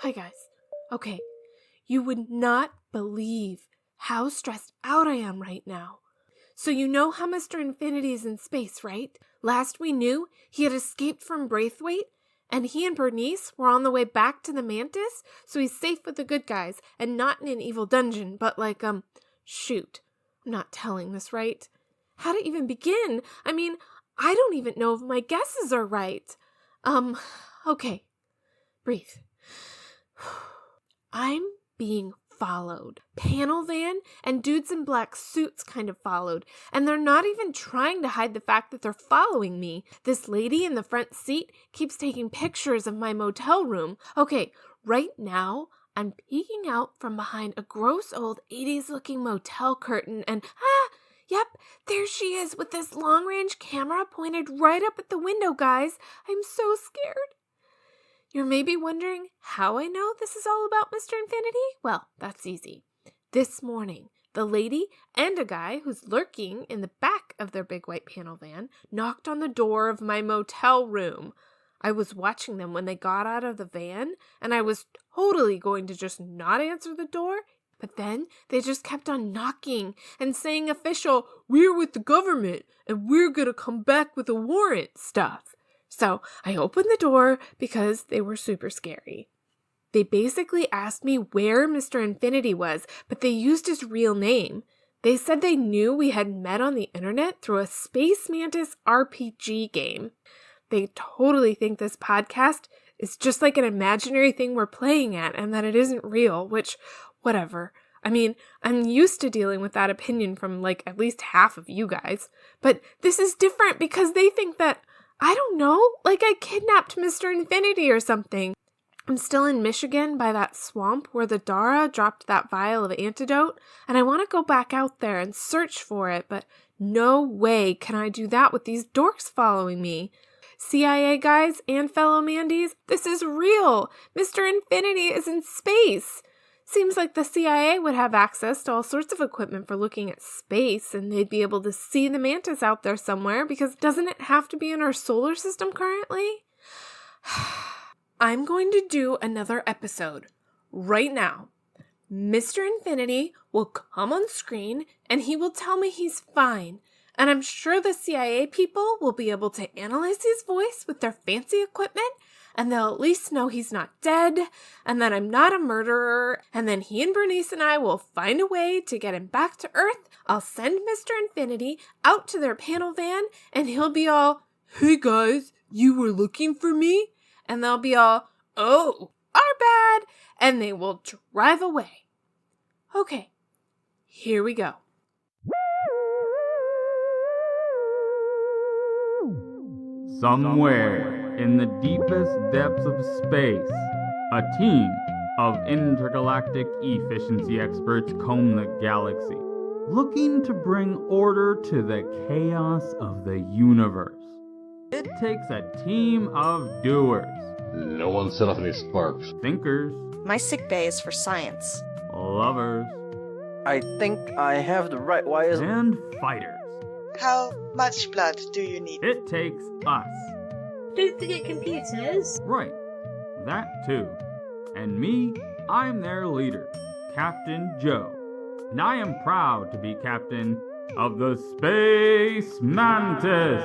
Hi, guys. Okay, you would not believe how stressed out I am right now. So you know how Mr. Infinity is in space, right? Last we knew, he had escaped from Braithwaite, and he and Bernice were on the way back to the Mantis, so he's safe with the good guys, and not in an evil dungeon, but shoot. I'm not telling this right. How to even begin? I mean, I don't even know if my guesses are right. Okay. Breathe. I'm being followed. Panel van and dudes in black suits kind of followed, and they're not even trying to hide the fact that they're following me. This lady in the front seat keeps taking pictures of my motel room. Okay, right now, I'm peeking out from behind a gross old 80s looking motel curtain and yep, there she is with this long-range camera pointed right up at the window, guys. I'm so scared. You're maybe wondering how I know this is all about Mr. Infinity? Well, that's easy. This morning, the lady and a guy who's lurking in the back of their big white panel van knocked on the door of my motel room. I was watching them when they got out of the van, and I was totally going to just not answer the door, but then they just kept on knocking and saying official, "We're with the government, and we're gonna come back with a warrant" stuff. So I opened the door because they were super scary. They basically asked me where Mr. Infinity was, but they used his real name. They said they knew we had met on the internet through a Space Mantis RPG game. They totally think this podcast is just like an imaginary thing we're playing at and that it isn't real, which, whatever. I mean, I'm used to dealing with that opinion from at least half of you guys. But this is different because they think that, I don't know, I kidnapped Mr. Infinity or something. I'm still in Michigan by that swamp where the Dara dropped that vial of antidote, and I want to go back out there and search for it, but no way can I do that with these dorks following me. CIA guys and fellow Mandies, this is real. Mr. Infinity is in space. Seems like the CIA would have access to all sorts of equipment for looking at space, and they'd be able to see the Mantis out there somewhere, because doesn't it have to be in our solar system currently? I'm going to do another episode right now. Mr. Infinity will come on screen, and he will tell me he's fine. And I'm sure the CIA people will be able to analyze his voice with their fancy equipment, and they'll at least know he's not dead, and that I'm not a murderer, and then he and Bernice and I will find a way to get him back to Earth. I'll send Mr. Infinity out to their panel van, and he'll be all, "Hey guys, you were looking for me?" And they'll be all, "Oh, our bad," and they will drive away. Okay, here we go. Somewhere in the deepest depths of space, a team of intergalactic efficiency experts comb the galaxy, looking to bring order to the chaos of the universe. It takes a team of doers. No one set off any sparks. Thinkers. My sick bay is for science. Lovers. I think I have the right wires. And fighters. How much blood do you need? It takes us. Don't forget computers. Right, that too. And me, I'm their leader, Captain Joe. And I am proud to be captain of the Space Mantis.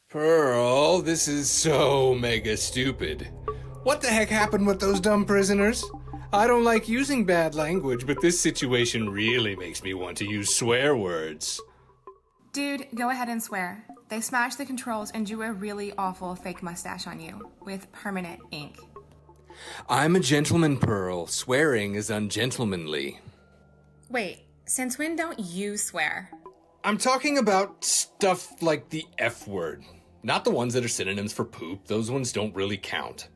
Pearl, this is so mega stupid. What the heck happened with those dumb prisoners? I don't like using bad language, but this situation really makes me want to use swear words. Dude, go ahead and swear. They smashed the controls and drew a really awful fake mustache on you, with permanent ink. I'm a gentleman, Pearl. Swearing is ungentlemanly. Wait, since when don't you swear? I'm talking about stuff like the F word. Not the ones that are synonyms for poop. Those ones don't really count.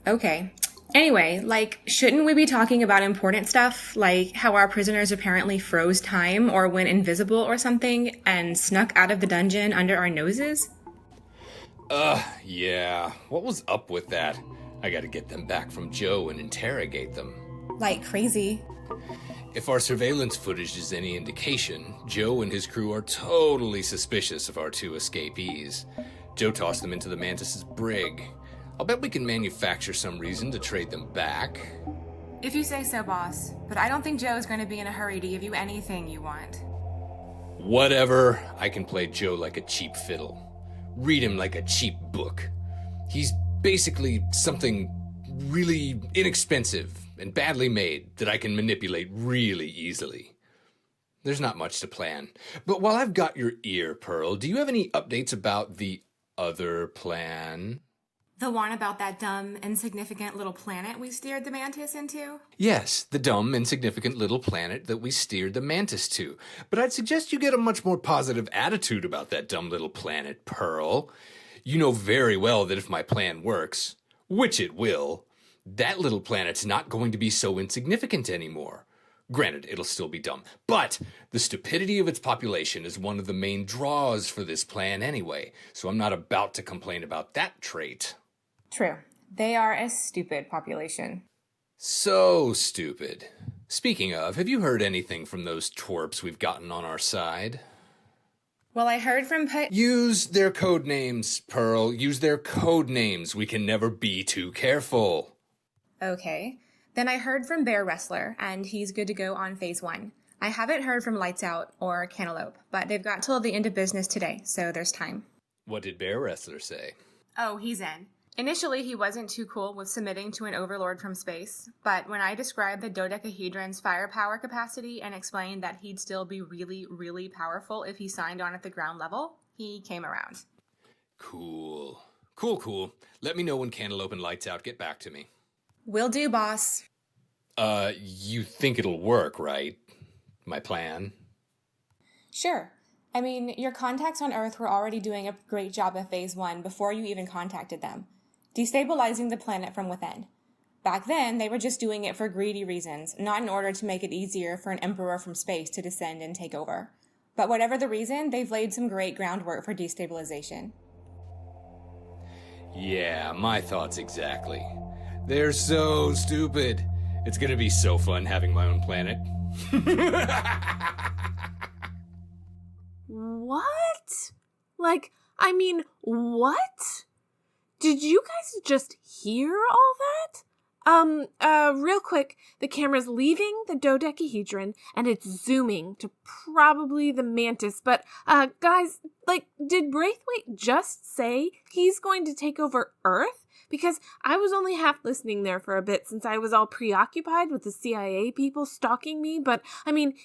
Okay. Anyway, shouldn't we be talking about important stuff, like how our prisoners apparently froze time or went invisible or something and snuck out of the dungeon under our noses? Yeah. What was up with that? I gotta get them back from Joe and interrogate them. Like crazy. If our surveillance footage is any indication, Joe and his crew are totally suspicious of our two escapees. Joe tossed them into the Mantis' brig. I'll bet we can manufacture some reason to trade them back. If you say so, boss. But I don't think Joe's going to be in a hurry to give you anything you want. Whatever. I can play Joe like a cheap fiddle. Read him like a cheap book. He's basically something really inexpensive and badly made that I can manipulate really easily. There's not much to plan. But while I've got your ear, Pearl, do you have any updates about the other plan? The one about that dumb, insignificant little planet we steered the Mantis into? Yes, the dumb, insignificant little planet that we steered the Mantis to. But I'd suggest you get a much more positive attitude about that dumb little planet, Pearl. You know very well that if my plan works, which it will, that little planet's not going to be so insignificant anymore. Granted, it'll still be dumb, but the stupidity of its population is one of the main draws for this plan anyway, so I'm not about to complain about that trait. True. They are a stupid population. So stupid. Speaking of, have you heard anything from those twerps we've gotten on our side? Well, I heard from Use their code names, Pearl. Use their code names. We can never be too careful. Okay. Then I heard from Bear Wrestler, and he's good to go on phase 1. I haven't heard from Lights Out or Cantaloupe, but they've got till the end of business today, so there's time. What did Bear Wrestler say? Oh, he's in. Initially, he wasn't too cool with submitting to an overlord from space, but when I described the dodecahedron's firepower capacity and explained that he'd still be really, really powerful if he signed on at the ground level, he came around. Cool. Let me know when Cantaloupe and Lights Out get back to me. Will do, boss. You think it'll work, right? My plan? Sure. I mean, your contacts on Earth were already doing a great job of phase 1 before you even contacted them, destabilizing the planet from within. Back then, they were just doing it for greedy reasons, not in order to make it easier for an emperor from space to descend and take over. But whatever the reason, they've laid some great groundwork for destabilization. Yeah, my thoughts exactly. They're so stupid. It's gonna be so fun having my own planet. What? What? Did you guys just hear all that? Real quick, the camera's leaving the dodecahedron and it's zooming to probably the Mantis, but, guys, did Braithwaite just say he's going to take over Earth? Because I was only half listening there for a bit since I was all preoccupied with the CIA people stalking me, but,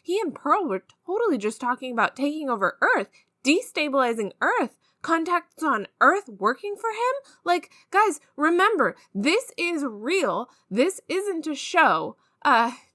he and Pearl were totally just talking about taking over Earth, destabilizing Earth. Contacts on Earth working for him? Guys, remember, this is real. This isn't a show.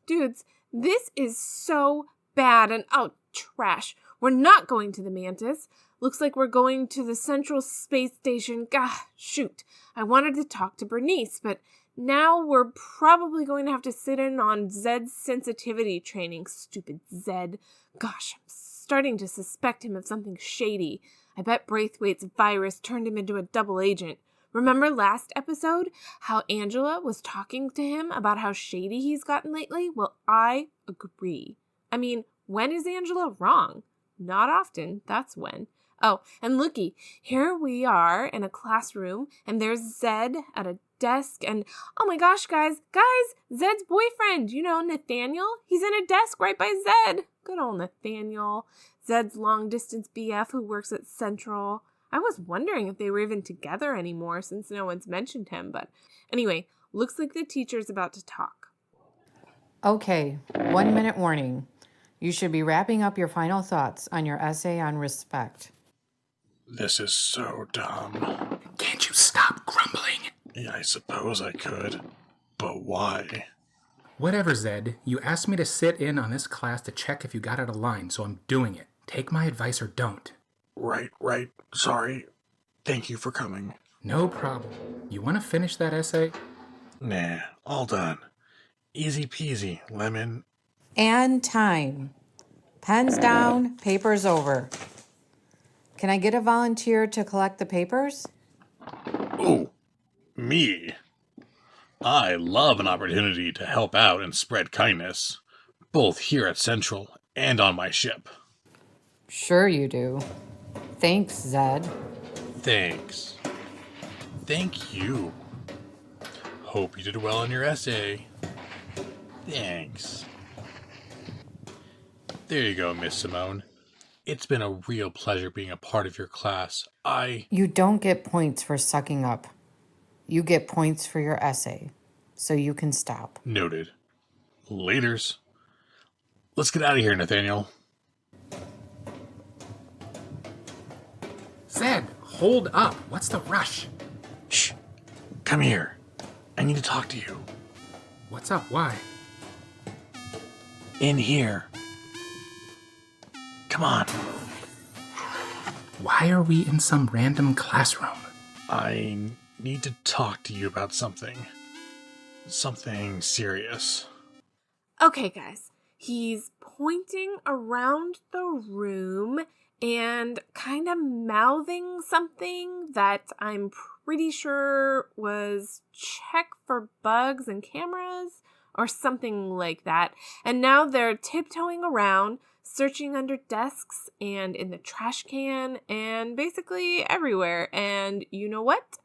Dudes, this is so bad and, trash. We're not going to the Mantis. Looks like we're going to the Central Space Station. Shoot. I wanted to talk to Bernice, but now we're probably going to have to sit in on Zed's sensitivity training. Stupid Zed. Gosh, I'm starting to suspect him of something shady. I bet Braithwaite's virus turned him into a double agent. Remember last episode how Angela was talking to him about how shady he's gotten lately? Well, I agree. When is Angela wrong? Not often, that's when. Oh, and looky, here we are in a classroom, and there's Zed at a desk, and oh my gosh, guys, Zed's boyfriend, Nathaniel, he's in a desk right by Zed. Good old Nathaniel. Zed's long-distance BF who works at Central. I was wondering if they were even together anymore since no one's mentioned him, but anyway, looks like the teacher's about to talk. Okay, 1 minute warning. You should be wrapping up your final thoughts on your essay on respect. This is so dumb. Can't you stop grumbling? Yeah, I suppose I could. But why? Whatever, Zed. You asked me to sit in on this class to check if you got out of line, so I'm doing it. Take my advice or don't. Right. Sorry. Thank you for coming. No problem. You want to finish that essay? Nah, all done. Easy peasy, lemon. And time. Pens down, papers over. Can I get a volunteer to collect the papers? Oh, me. I love an opportunity to help out and spread kindness, both here at Central and on my ship. Sure you do. Thanks, Zed. Thanks. Thank you. Hope you did well on your essay. Thanks. There you go, Miss Simone. It's been a real pleasure being a part of your class. You don't get points for sucking up. You get points for your essay. So you can stop. Noted. Laters. Let's get out of here, Nathaniel. Zed, hold up. What's the rush? Shh. Come here. I need to talk to you. What's up? Why? In here. Come on. Why are we in some random classroom? I need to talk to you about something. Something serious. Okay, guys. He's pointing around the room and kind of mouthing something that I'm pretty sure was check for bugs and cameras or something like that. And now they're tiptoeing around, searching under desks and in the trash can and basically everywhere. And you know what?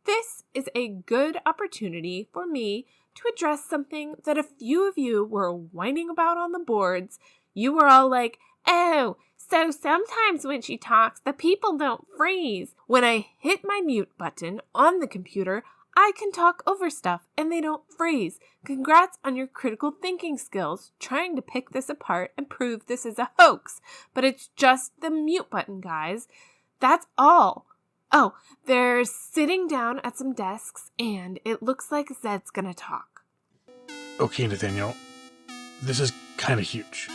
This is a good opportunity for me to address something that a few of you were whining about on the boards. You were all like, oh, so sometimes when she talks, the people don't freeze. When I hit my mute button on the computer, I can talk over stuff and they don't freeze. Congrats on your critical thinking skills, trying to pick this apart and prove this is a hoax. But it's just the mute button, guys. That's all. Oh, they're sitting down at some desks and it looks like Zed's gonna talk. Okay, Nathaniel. This is kind of huge.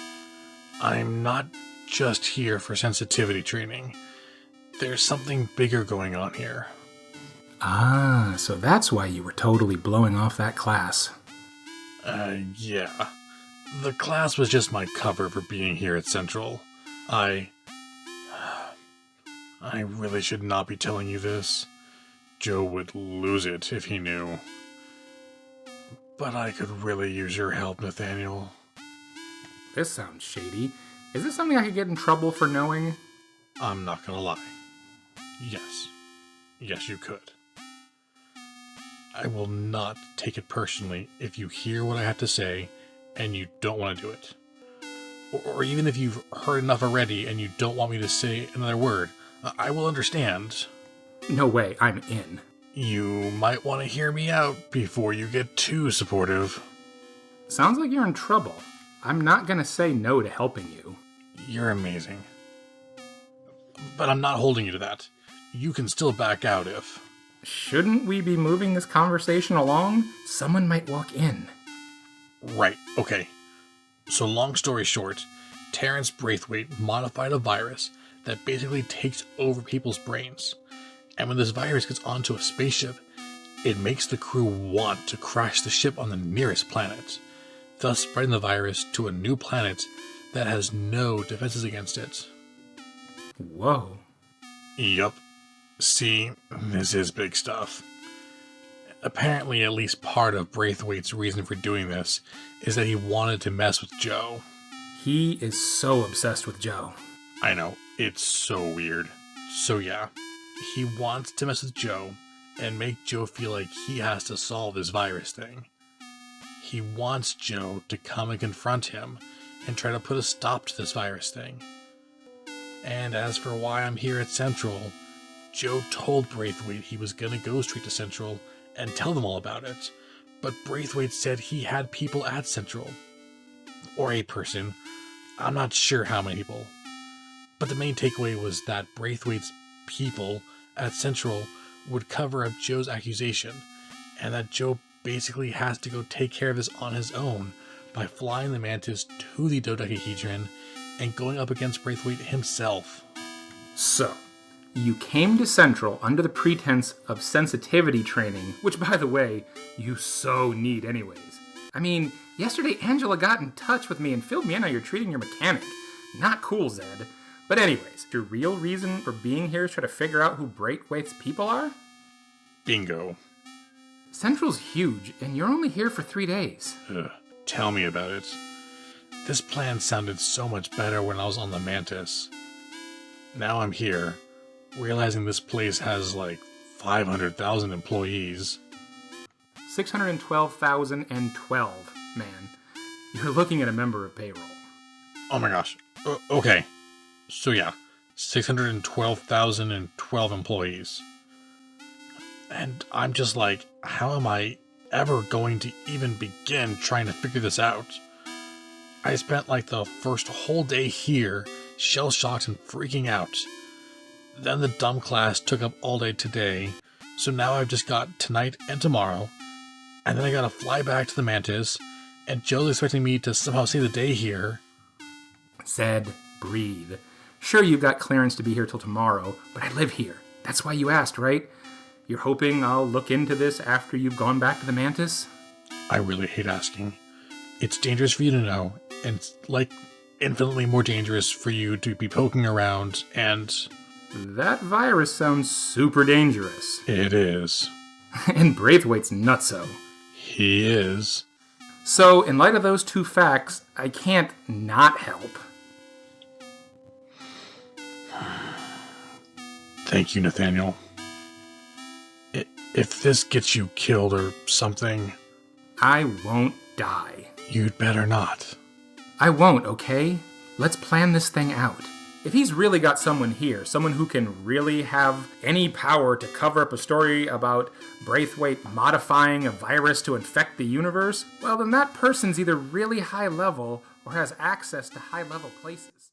I'm not just here for sensitivity training. There's something bigger going on here. Ah, so that's why you were totally blowing off that class. Yeah. The class was just my cover for being here at Central. I really should not be telling you this. Joe would lose it if he knew. But I could really use your help, Nathaniel. This sounds shady. Is this something I could get in trouble for knowing? I'm not gonna lie. Yes. Yes, you could. I will not take it personally if you hear what I have to say and you don't want to do it. Or even if you've heard enough already and you don't want me to say another word, I will understand. No way, I'm in. You might want to hear me out before you get too supportive. Sounds like you're in trouble. I'm not gonna say no to helping you. You're amazing. But I'm not holding you to that. You can still back out if... Shouldn't we be moving this conversation along? Someone might walk in. Right, okay. So long story short, Terrence Braithwaite modified a virus that basically takes over people's brains. And when this virus gets onto a spaceship, it makes the crew want to crash the ship on the nearest planet, thus spreading the virus to a new planet that has no defenses against it. Whoa. Yup. See, this is big stuff. Apparently, at least part of Braithwaite's reason for doing this is that he wanted to mess with Joe. He is so obsessed with Joe. I know, it's so weird. So yeah, he wants to mess with Joe and make Joe feel like he has to solve this virus thing. He wants Joe to come and confront him and try to put a stop to this virus thing. And as for why I'm here at Central, Joe told Braithwaite he was gonna go straight to Central and tell them all about it, but Braithwaite said he had people at Central. Or a person. I'm not sure how many people. But the main takeaway was that Braithwaite's people at Central would cover up Joe's accusation, and that Joe basically has to go take care of this on his own by flying the Mantis to the dodecahedron and going up against Braithwaite himself. So, you came to Central under the pretense of sensitivity training, which, by the way, you so need anyways. I mean, yesterday Angela got in touch with me and filled me in how you're treating your mechanic. Not cool, Zed. But anyways, your real reason for being here is try to figure out who Braithwaite's people are? Bingo. Central's huge, and you're only here for 3 days. Tell me about it. This plan sounded so much better when I was on the Mantis. Now I'm here, realizing this place has like 500,000 employees. 612,012, man. You're looking at a member of payroll. Oh my gosh. Okay. So yeah, 612,012 employees. And I'm just like, how am I ever going to even begin trying to figure this out? I spent like the first whole day here, shell-shocked and freaking out. Then the dumb class took up all day today, so now I've just got tonight and tomorrow, and then I gotta fly back to the Mantis, and Joe's expecting me to somehow see the day here. Zed, breathe. Sure, you've got clearance to be here till tomorrow, but I live here. That's why you asked, right? You're hoping I'll look into this after you've gone back to the Mantis? I really hate asking. It's dangerous for you to know, and it's, like, infinitely more dangerous for you to be poking around, and... That virus sounds super dangerous. It is. And Braithwaite's nutso. He is. So, in light of those two facts, I can't not help. Thank you, Nathaniel. If this gets you killed or something... I won't die. You'd better not. I won't, okay? Let's plan this thing out. If he's really got someone here, someone who can really have any power to cover up a story about Braithwaite modifying a virus to infect the universe, well, then that person's either really high level or has access to high level places.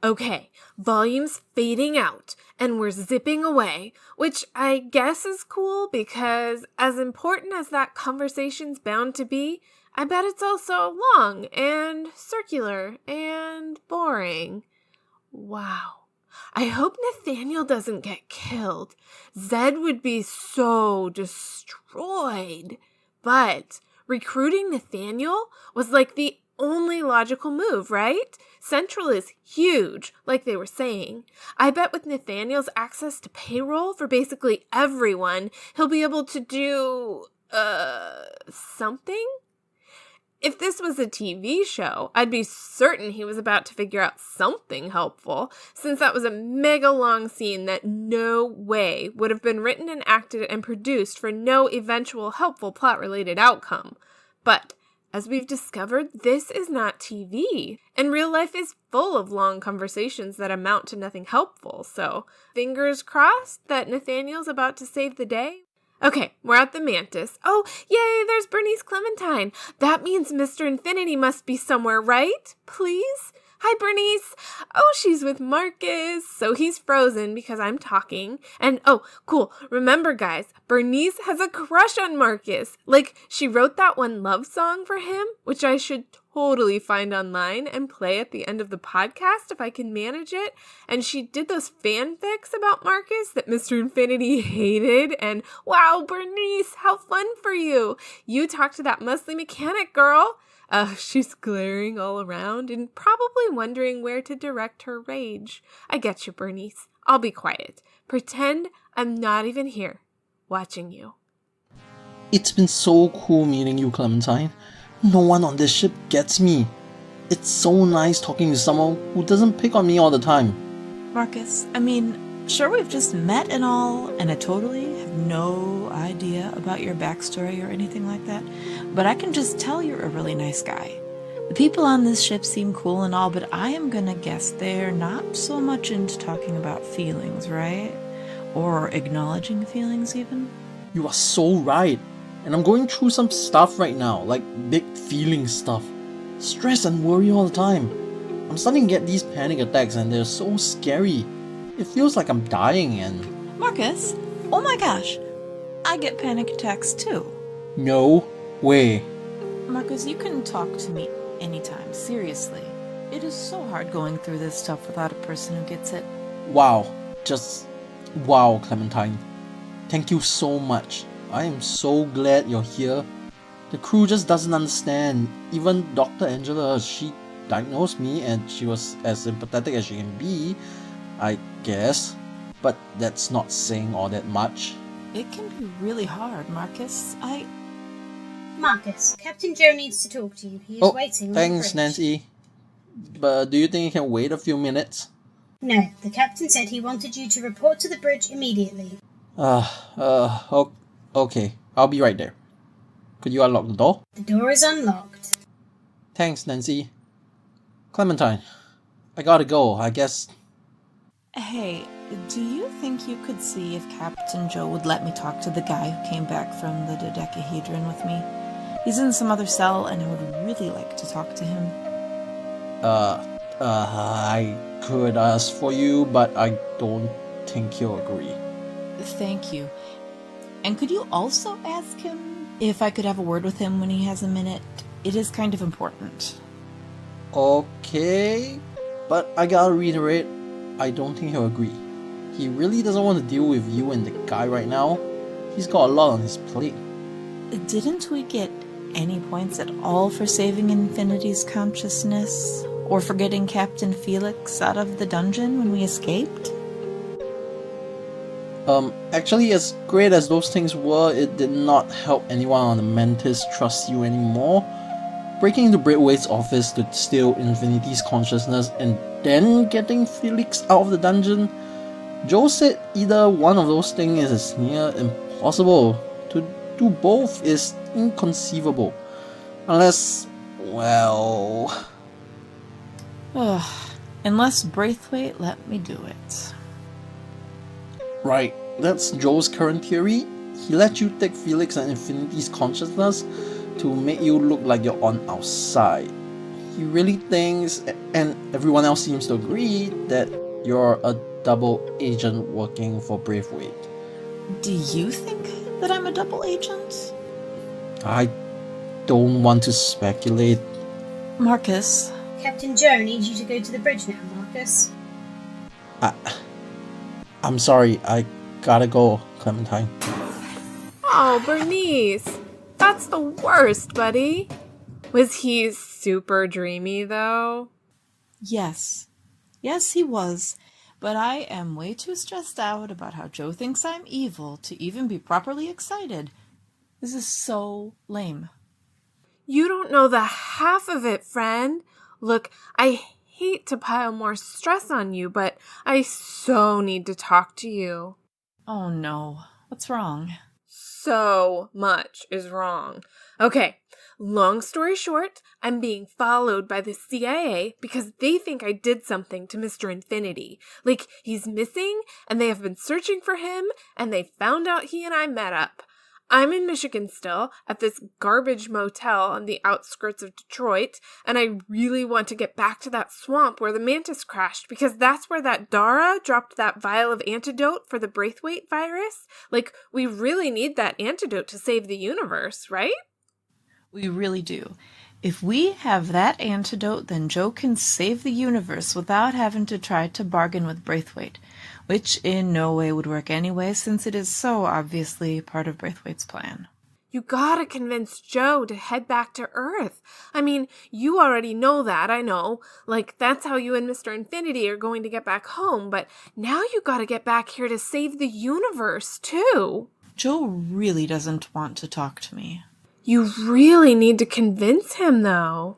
Okay, volume's fading out, and we're zipping away, which I guess is cool because as important as that conversation's bound to be, I bet it's also long and circular and boring. Wow. I hope Nathaniel doesn't get killed. Zed would be so destroyed. But recruiting Nathaniel was like the only logical move, right? Central is huge, like they were saying. I bet with Nathaniel's access to payroll for basically everyone, he'll be able to do, something? If this was a TV show, I'd be certain he was about to figure out something helpful, since that was a mega long scene that no way would have been written and acted and produced for no eventual helpful plot-related outcome. But as we've discovered, this is not TV, and real life is full of long conversations that amount to nothing helpful, so fingers crossed that Nathaniel's about to save the day. Okay, we're at the Mantis. Oh, yay, there's Bernice Clementine. That means Mr. Infinity must be somewhere, right? Please? Hi, Bernice. Oh, she's with Marcus. So he's frozen because I'm talking. And oh, cool. Remember, guys, Bernice has a crush on Marcus. Like, she wrote that one love song for him, which I should totally find online and play at the end of the podcast if I can manage it. And she did those fanfics about Marcus that Mr. Infinity hated. And wow, Bernice, how fun for you. You talked to that muscly mechanic girl. She's glaring all around and probably wondering where to direct her rage. I get you, Bernice. I'll be quiet. Pretend I'm not even here, watching you. It's been so cool meeting you, Clementine. No one on this ship gets me. It's so nice talking to someone who doesn't pick on me all the time. Marcus, I mean, sure we've just met and all, and I totally have no idea about your backstory or anything like that, but I can just tell you're a really nice guy. The people on this ship seem cool and all, but I am gonna guess they're not so much into talking about feelings, right? Or acknowledging feelings even? You are so right. And I'm going through some stuff right now, like big feeling stuff. Stress and worry all the time. I'm starting to get these panic attacks and they're so scary. It feels like I'm dying and... Marcus? Oh my gosh. I get panic attacks too. No way. Marcus, you can talk to me anytime, seriously. It is so hard going through this stuff without a person who gets it. Wow. Just... wow, Clementine. Thank you so much. I am so glad you're here. The crew just doesn't understand. Even Dr. Angela, she diagnosed me and she was as sympathetic as she can be, I guess. But that's not saying all that much. It can be really hard, Marcus. Marcus, Captain Joe needs to talk to you. He is waiting on the Thanks, bridge. Nancy. But do you think you can wait a few minutes? No, the captain said he wanted you to report to the bridge immediately. Okay, I'll be right there. Could you unlock the door? The door is unlocked. Thanks, Nancy. Clementine, I gotta go, I guess. Hey, do you think you could see if Captain Joe would let me talk to the guy who came back from the dodecahedron with me? He's in some other cell, and I would really like to talk to him. I could ask for you, but I don't think he'll agree. Thank you. And could you also ask him if I could have a word with him when he has a minute? It is kind of important. Okay, but I gotta reiterate, I don't think he'll agree. He really doesn't want to deal with you and the guy right now. He's got a lot on his plate. Didn't we get any points at all for saving Infinity's consciousness? Or for getting Captain Felix out of the dungeon when we escaped? Actually, as great as those things were, it did not help anyone on the Mantis trust you anymore. Breaking into Braithwaite's office to steal Infinity's consciousness and then getting Felix out of the dungeon, Joe said either one of those things is near impossible. To do both is inconceivable. Unless, well... Unless Braithwaite let me do it. Right, that's Joe's current theory. He let you take Felix and Infinity's consciousness to make you look like you're on our side. He really thinks, and everyone else seems to agree, that you're a double agent working for Braithwaite. Do you think that I'm a double agent? I don't want to speculate. Marcus. Captain Joe needs you to go to the bridge now, Marcus. I'm sorry, I gotta go, Clementine. Oh, Bernice. That's the worst, buddy. Was he super dreamy, though? Yes. Yes, he was. But I am way too stressed out about how Joe thinks I'm evil to even be properly excited. This is so lame. You don't know the half of it, friend. Look, I hate to pile more stress on you, but I so need to talk to you. Oh no. What's wrong? So much is wrong. Okay, long story short, I'm being followed by the CIA because they think I did something to Mr. Infinity. Like, he's missing, and they have been searching for him, and they found out he and I met up. I'm in Michigan still, at this garbage motel on the outskirts of Detroit, and I really want to get back to that swamp where the Mantis crashed, because that's where that Dara dropped that vial of antidote for the Braithwaite virus. Like, we really need that antidote to save the universe, right? We really do. If we have that antidote, then Joe can save the universe without having to try to bargain with Braithwaite, which in no way would work anyway, since it is so obviously part of Braithwaite's plan. You gotta convince Joe to head back to Earth. I mean, you already know that, I know. Like, that's how you and Mr. Infinity are going to get back home, but now you gotta get back here to save the universe, too. Joe really doesn't want to talk to me. You really need to convince him, though.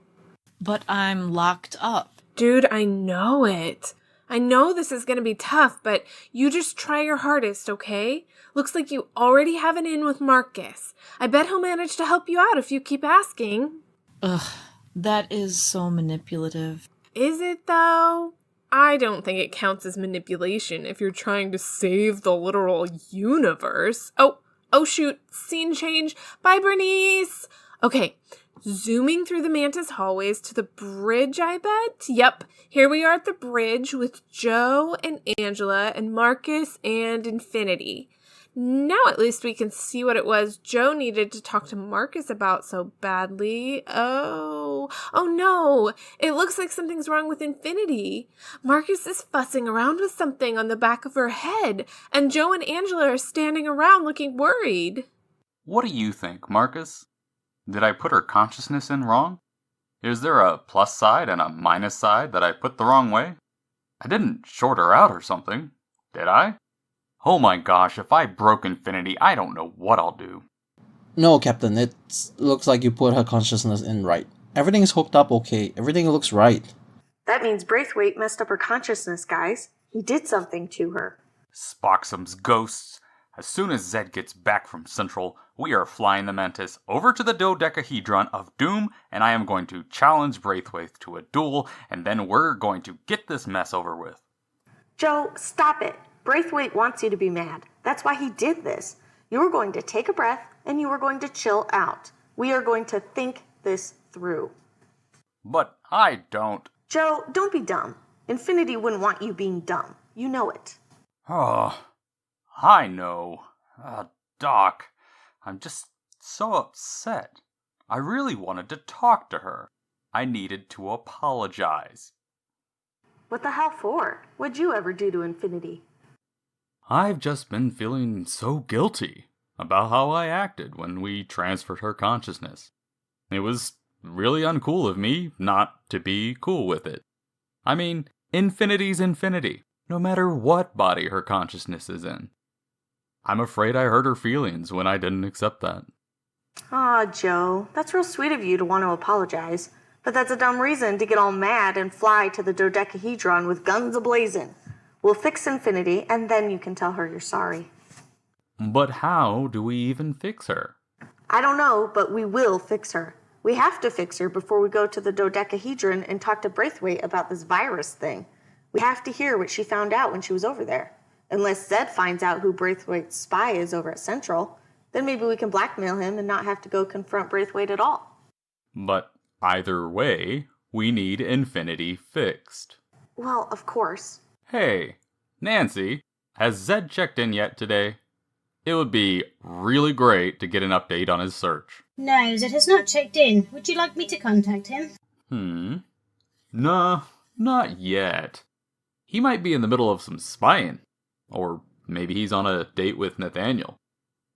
But I'm locked up. Dude, I know it. I know this is going to be tough, but you just try your hardest, okay? Looks like you already have an in with Marcus. I bet he'll manage to help you out if you keep asking. Ugh, that is so manipulative. Is it, though? I don't think it counts as manipulation if you're trying to save the literal universe. Oh shoot, scene change. Bye, Bernice. Okay, zooming through the Mantis hallways to the bridge, I bet. Yep, here we are at the bridge with Joe and Angela and Marcus and Infinity. Now at least we can see what it was Joe needed to talk to Marcus about so badly. Oh no, it looks like something's wrong with Infinity. Marcus is fussing around with something on the back of her head, and Joe and Angela are standing around looking worried. What do you think, Marcus? Did I put her consciousness in wrong? Is there a plus side and a minus side that I put the wrong way? I didn't short her out or something, did I? Oh my gosh, if I broke Infinity, I don't know what I'll do. No, Captain, it looks like you put her consciousness in right. Everything's hooked up okay. Everything looks right. That means Braithwaite messed up her consciousness, guys. He did something to her. Spocksum's ghosts. As soon as Zed gets back from Central, we are flying the Mantis over to the dodecahedron of Doom, and I am going to challenge Braithwaite to a duel, and then we're going to get this mess over with. Joe, stop it. Braithwaite wants you to be mad. That's why he did this. You were going to take a breath, and you were going to chill out. We are going to think this through. But I don't. Joe, don't be dumb. Infinity wouldn't want you being dumb. You know it. Oh, I know. Doc, I'm just so upset. I really wanted to talk to her. I needed to apologize. What the hell for? What'd you ever do to Infinity? I've just been feeling so guilty about how I acted when we transferred her consciousness. It was really uncool of me not to be cool with it. I mean, infinity's infinity, no matter what body her consciousness is in. I'm afraid I hurt her feelings when I didn't accept that. Aw, Joe, that's real sweet of you to want to apologize. But that's a dumb reason to get all mad and fly to the dodecahedron with guns a-blazing. We'll fix Infinity, and then you can tell her you're sorry. But how do we even fix her? I don't know, but we will fix her. We have to fix her before we go to the dodecahedron and talk to Braithwaite about this virus thing. We have to hear what she found out when she was over there. Unless Zed finds out who Braithwaite's spy is over at Central, then maybe we can blackmail him and not have to go confront Braithwaite at all. But either way, we need Infinity fixed. Well, of course. Hey, Nancy, has Zed checked in yet today? It would be really great to get an update on his search. No, Zed has not checked in. Would you like me to contact him? Nah, not yet. He might be in the middle of some spying. Or maybe he's on a date with Nathaniel.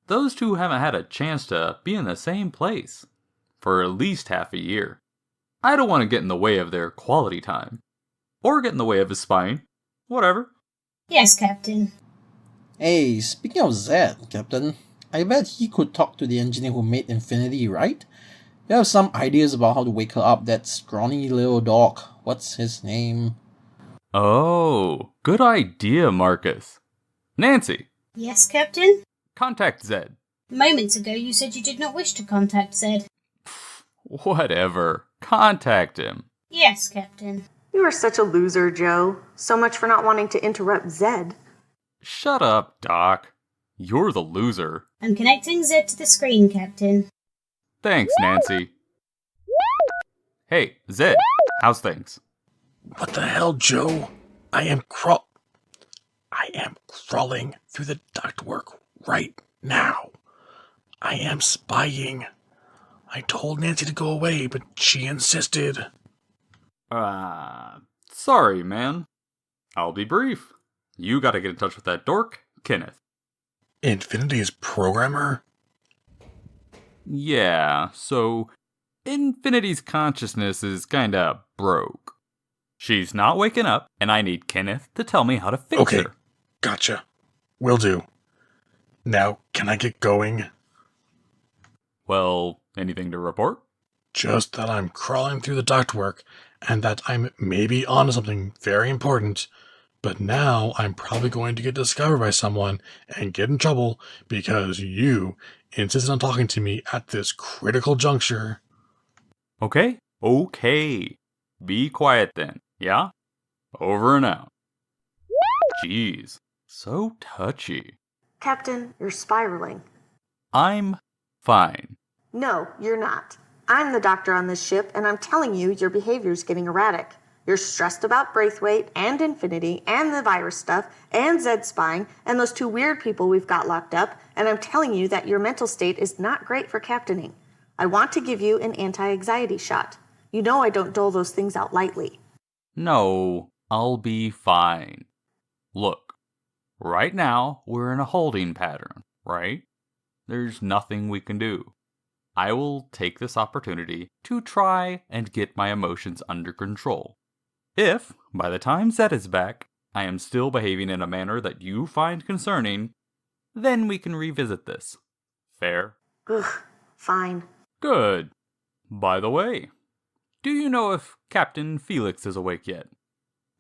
Those two haven't had a chance to be in the same place for at least half a year. I don't want to get in the way of their quality time. Or get in the way of his spying. Whatever. Yes, Captain. Hey, speaking of Zed, Captain, I bet he could talk to the engineer who made Infinity, right? You have some ideas about how to wake her up, that scrawny little dog. What's his name? Oh, good idea, Marcus. Nancy. Yes, Captain? Contact Zed. Moments ago you said you did not wish to contact Zed. Whatever. Contact him. Yes, Captain. You are such a loser, Joe. So much for not wanting to interrupt Zed. Shut up, Doc. You're the loser. I'm connecting Zed to the screen, Captain. Thanks, Nancy. Hey, Zed, how's things? What the hell, Joe? I am crawling through the ductwork right now. I am spying. I told Nancy to go away, but she insisted. Sorry, man. I'll be brief. You gotta get in touch with that dork, Kenneth. Infinity's programmer? Yeah, so Infinity's consciousness is kinda broke. She's not waking up, and I need Kenneth to tell me how to fix her. Okay, gotcha. Will do. Now, can I get going? Well, anything to report? Just that I'm crawling through the ductwork, and that I'm maybe onto something very important, but now I'm probably going to get discovered by someone and get in trouble because you insisted on talking to me at this critical juncture. Okay. Be quiet then, yeah? Over and out. Jeez, so touchy. Captain, you're spiraling. I'm fine. No, you're not. I'm the doctor on this ship, and I'm telling you your behavior's getting erratic. You're stressed about Braithwaite and Infinity and the virus stuff and Zed spying and those two weird people we've got locked up, and I'm telling you that your mental state is not great for captaining. I want to give you an anti-anxiety shot. You know I don't dole those things out lightly. No, I'll be fine. Look, right now we're in a holding pattern, right? There's nothing we can do. I will take this opportunity to try and get my emotions under control. If, by the time Zed is back, I am still behaving in a manner that you find concerning, then we can revisit this. Fair? Ugh, fine. Good. By the way, do you know if Captain Felix is awake yet?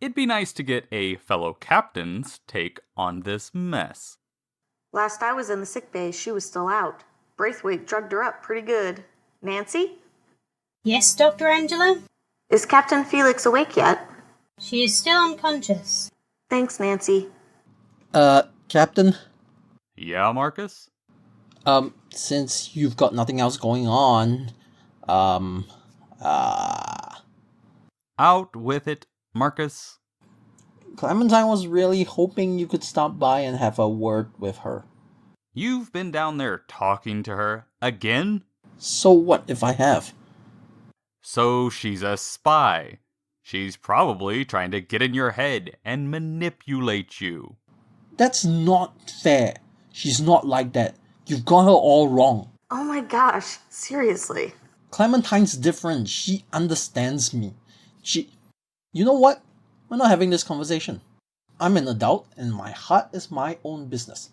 It'd be nice to get a fellow captain's take on this mess. Last I was in the sick bay, she was still out. Braithwaite drugged her up pretty good. Nancy? Yes, Dr. Angela? Is Captain Felix awake yet? She is still unconscious. Thanks, Nancy. Captain? Yeah, Marcus? Since you've got nothing else going on, Out with it, Marcus. Clementine was really hoping you could stop by and have a word with her. You've been down there talking to her again? So what if I have? So she's a spy. She's probably trying to get in your head and manipulate you. That's not fair. She's not like that. You've got her all wrong. Oh my gosh, seriously. Clementine's different. She understands me. You know what? We're not having this conversation. I'm an adult and my heart is my own business.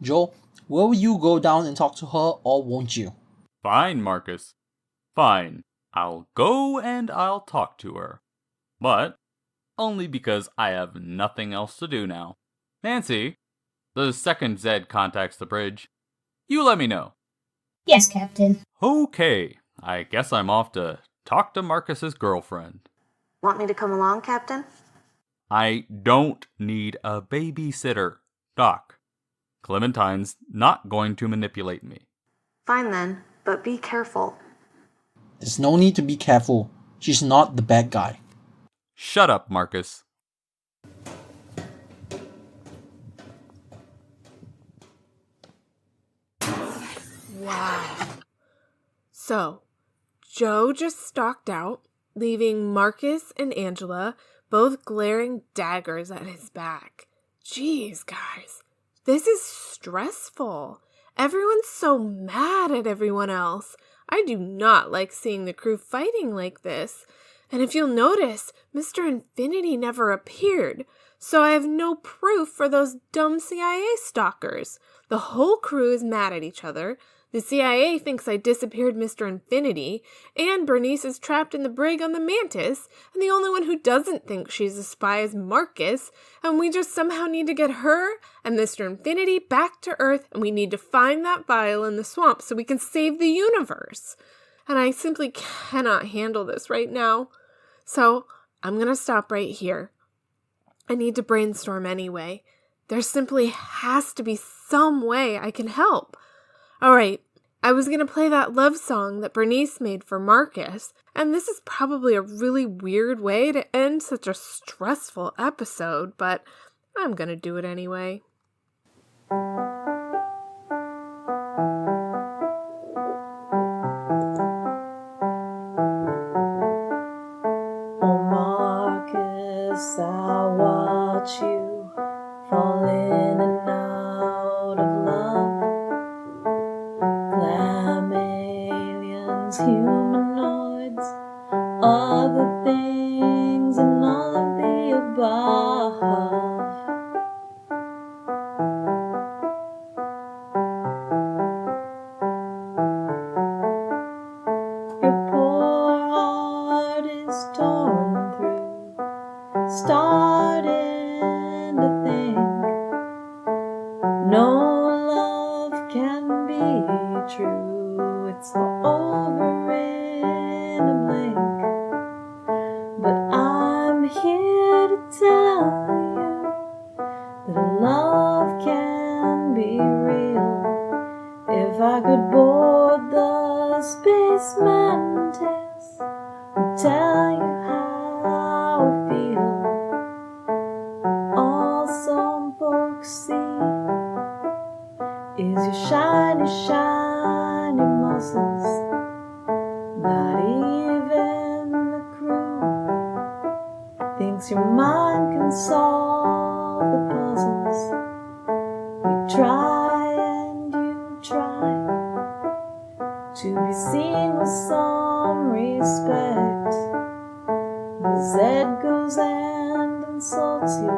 Joe, will you go down and talk to her or won't you? Fine, Marcus. Fine. I'll go and I'll talk to her. But only because I have nothing else to do now. Nancy, the second Zed contacts the bridge. You let me know. Yes, Captain. Okay, I guess I'm off to talk to Marcus's girlfriend. Want me to come along, Captain? I don't need a babysitter, Doc. Clementine's not going to manipulate me. Fine then, but be careful. There's no need to be careful. She's not the bad guy. Shut up, Marcus. Wow. So, Joe just stalked out, leaving Marcus and Angela both glaring daggers at his back. Jeez, guys, this is stressful. Everyone's so mad at everyone else. I do not like seeing the crew fighting like this. And if you'll notice, Mr. Infinity never appeared, so I have no proof for those dumb CIA stalkers. The whole crew is mad at each other. The CIA thinks I disappeared Mr. Infinity, and Bernice is trapped in the brig on the Mantis, and the only one who doesn't think she's a spy is Marcus, and we just somehow need to get her and Mr. Infinity back to Earth, and we need to find that vial in the swamp so we can save the universe. And I simply cannot handle this right now. So I'm going to stop right here. I need to brainstorm anyway. There simply has to be some way I can help. All right, I was going to play that love song that Bernice made for Marcus, and this is probably a really weird way to end such a stressful episode, but I'm going to do it anyway. Oh, Marcus, I watch you fall in and out of love. Glam aliens, humanoids, other things, and all of the above. Your poor heart is torn through, starting to think no love can be true. It's all over in a blink. But I'm here to tell you that love can be real. If I could board the space mantis and tell you how I feel, all some folks see is your shiny, shiny muscles. Not even the crew thinks your mind can solve the puzzles. You try and you try to be seen with some respect, but Zed goes and insults you,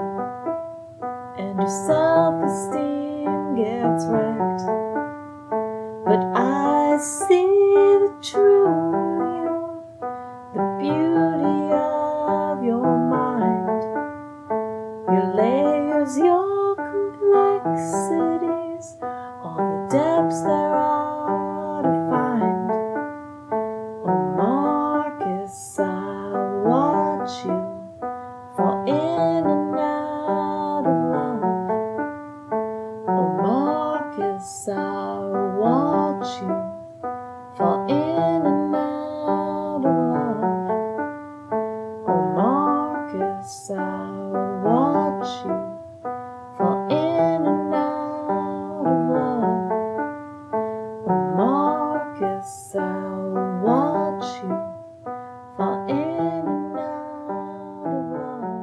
and your self-esteem gets wrecked. But I see the true you, the beauty of your mind, your layers, your complexities, hopes there are to find. Oh, Marcus, I'll watch you fall in and out of love. Oh, Marcus, I'll watch you fall in and out of love. Oh, Marcus, I'll watch you fall in and out of love. Oh, Marcus, I'll watch you fall in and out of love.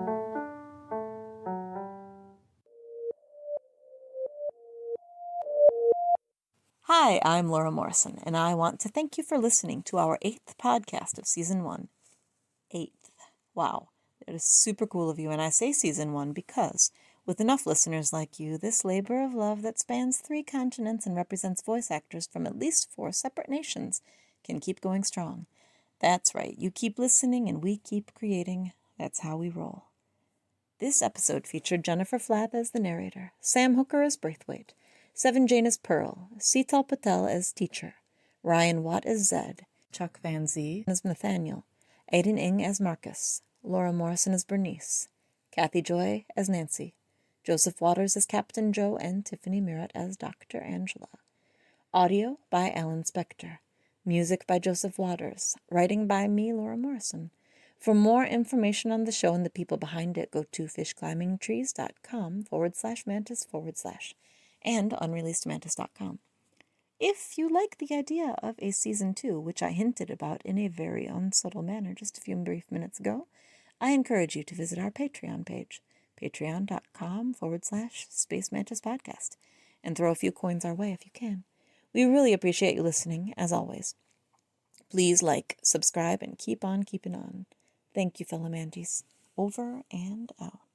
Hi, I'm Laura Morrison, and I want to thank you for listening to our 8th podcast of Season 1. 8th. Wow, that is super cool of you, and I say Season 1 because, with enough listeners like you, this labor of love that spans 3 continents and represents voice actors from at least 4 separate nations can keep going strong. That's right, you keep listening and we keep creating. That's how we roll. This episode featured Jennifer Flath as the narrator, Sam Hooker as Braithwaite, Seven Jane as Pearl, Seetal Patel as teacher, Ryan Watt as Zed, Chuck Van Zee as Nathaniel, Aiden Ng as Marcus, Laura Morrison as Bernice, Kathy Joy as Nancy, Joseph Waters as Captain Joe, and Tiffany Merritt as Dr. Angela. Audio by Alan Spector. Music by Joseph Waters. Writing by me, Laura Morrison. For more information on the show and the people behind it, go to fishclimbingtrees.com/mantis/ and unreleasedmantis.com. If you like the idea of a Season 2, which I hinted about in a very unsubtle manner just a few brief minutes ago, I encourage you to visit our Patreon page, patreon.com/Space Mantis Podcast, and throw a few coins our way if you can. We really appreciate you listening, as always. Please like, subscribe, and keep on keeping on. Thank you, fellow Mantis. Over and out.